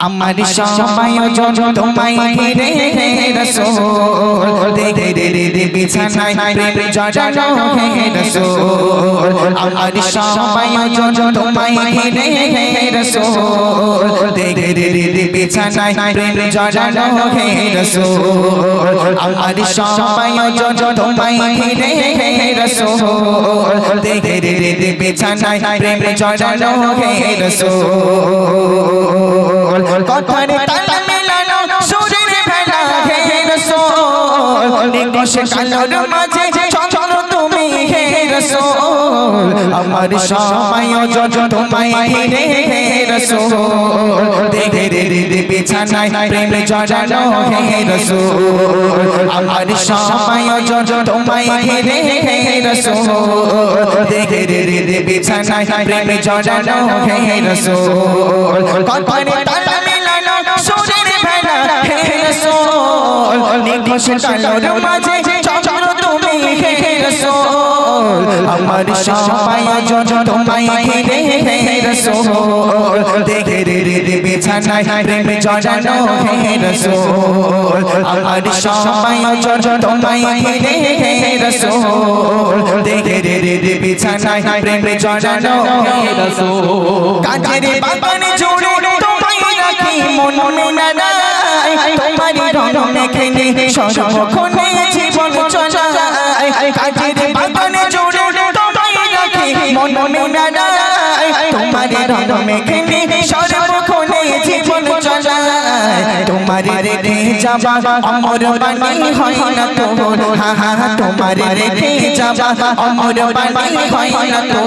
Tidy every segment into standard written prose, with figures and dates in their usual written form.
আমার সবাই তোমায় ঘিরে রাসূল দেখে রে বিছানায় প্রেম জড়ানো হে রাসূল আমার সবাই তোমায় ঘিরে রাসূল দেখে রে বিছানায় প্রেম জড়ানো হে রাসূল আমার সবাই তোমায় ঘিরে রাসূল দেখে রে বিছানায় প্রেম জড়ানো হে রাসূল কথার তাল মেলানো সুরের ভেলা হে রাসূল নিকশে কালোর মাঝে চঞ্চল তুমি হে রাসূল আমার সবাই তোমায় ঘিরে হে রাসূল দেখে রে বিছানায় প্রেম জড়ানো হে রাসূল আমার সবাই তোমায় ঘিরে হে রাসূল দেখে রে বিছানায় প্রেম জড়ানো হে রাসূল কথার তাল মেলানো সুরের ভেলা হে রাসূল নিকশে কালোর মাঝে চঞ্চল তুমি হে রাসূল আমার সবাই তোমায় ঘিরে হে রাসূল দেখে রে বিছানায় প্রেম জড়ানো হে রাসূল আমার সবাই তোমায় ঘিরে হে রাসূল দেখে রে বিছানায় প্রেম জড়ানো হে রাসূল কাজের বাগানে জুড়ে তোমায় রাখি মনে নাড়াই তোমারই রং মেখে সর্বক্ষণে জীবন চলায় কাজের বাগানে জুড়ে তোমায় রাখি মনে নাড়াই তোমারই রং মেখে সর্বক্ষণে জীবন চলায় তোমারে রেখে যাবা অমর বাণী হয় না তো হা হা তোমারে রেখে যাবা অমর বাণী হয় না তো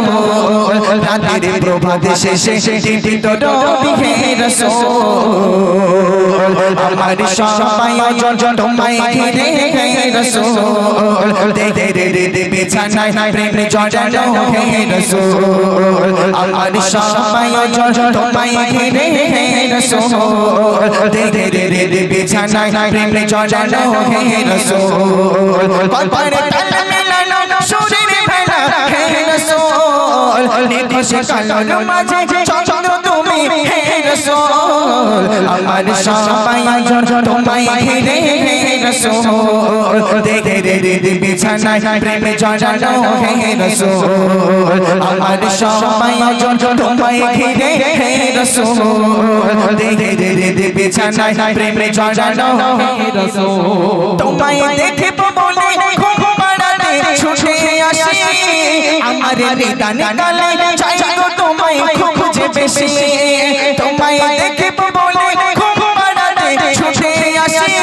রাতের প্রভাত শেষে দিদি তো রবি হে রাসূল আমার সবাই তোমায় ঘিরে হে রাসূল দেখে রে বিছানায় প্রেম জড়ানো হে রাসূল আমার সবাই তোমায় ঘিরে হে রাসূল দেখে রে বিছানায় প্রেম জড়ানো হে রাসূল কথার তাল মেলানো সুরের ভেলা হে রাসূল নিকশে কালোর মাঝে চঞ্চল তুমি হে রাসূল আমার সবাই তোমায় ঘিরে হে রাসূল দেখে রে বিছানায় প্রেম জড়ানো হে রাসূল আমার সবাই তোমায় ঘিরে হে রাসূল দেখে রে বিছানায় প্রেম জড়ানো হে রাসূল তোমায় দেখে বলে ঘুম পাড়াতে ছুটে আসি আমার নিদান কালে চাই গো তোমায় খুঁজে বেশি তোমায় দেখে বলে ঘুম পাড়াতে ছুটে আসি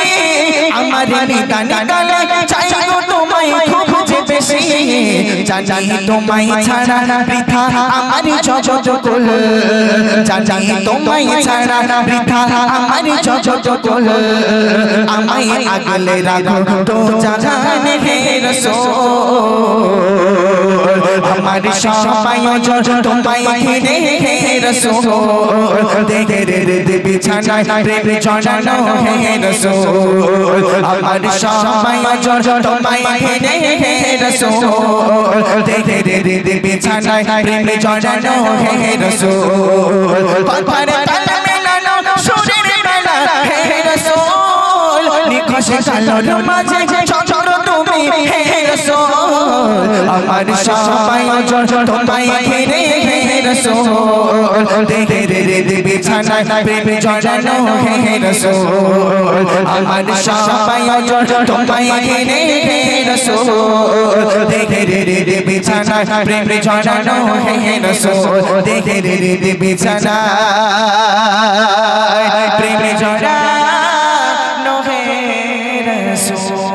আমার নিদান কালে চাই গো তোমায় খুঁজে বেশি জানি তোমায় ছাড়া বৃথা আমার জগৎ কুল জানি তোমায় ছাড়া বৃথা আমার জগৎ কুল আমায় আগলে রাখো তো জানে হে রাসূল আমার সবাই তোমায় ঘিরে হে রাসূল দেখে রে বিছানায় প্রেম জড়ানো হে রাসূল আমার সবাই তোমায় ঘিরে হে রাসূল দেখে রে বিছানায় প্রেম জড়ানো হে রাসূল কথার তাল মেলানো সুরের ভেলা হে রাসূল নিকশে কালোর মাঝে চঞ্চল তুমি হে রাসূল আমার সবাই তোমায় ঘিরে হে রাসূল দেখে রে বিছানায় প্রেম জড়ানো হে রাসূল আমার সবাই তোমায় ঘিরে হে রাসূল দেখে রে বিছানায় প্রেম জড়ানো হে রাসূল দেখে রে বিছানায় প্রেম জড়ানো হে রাসূল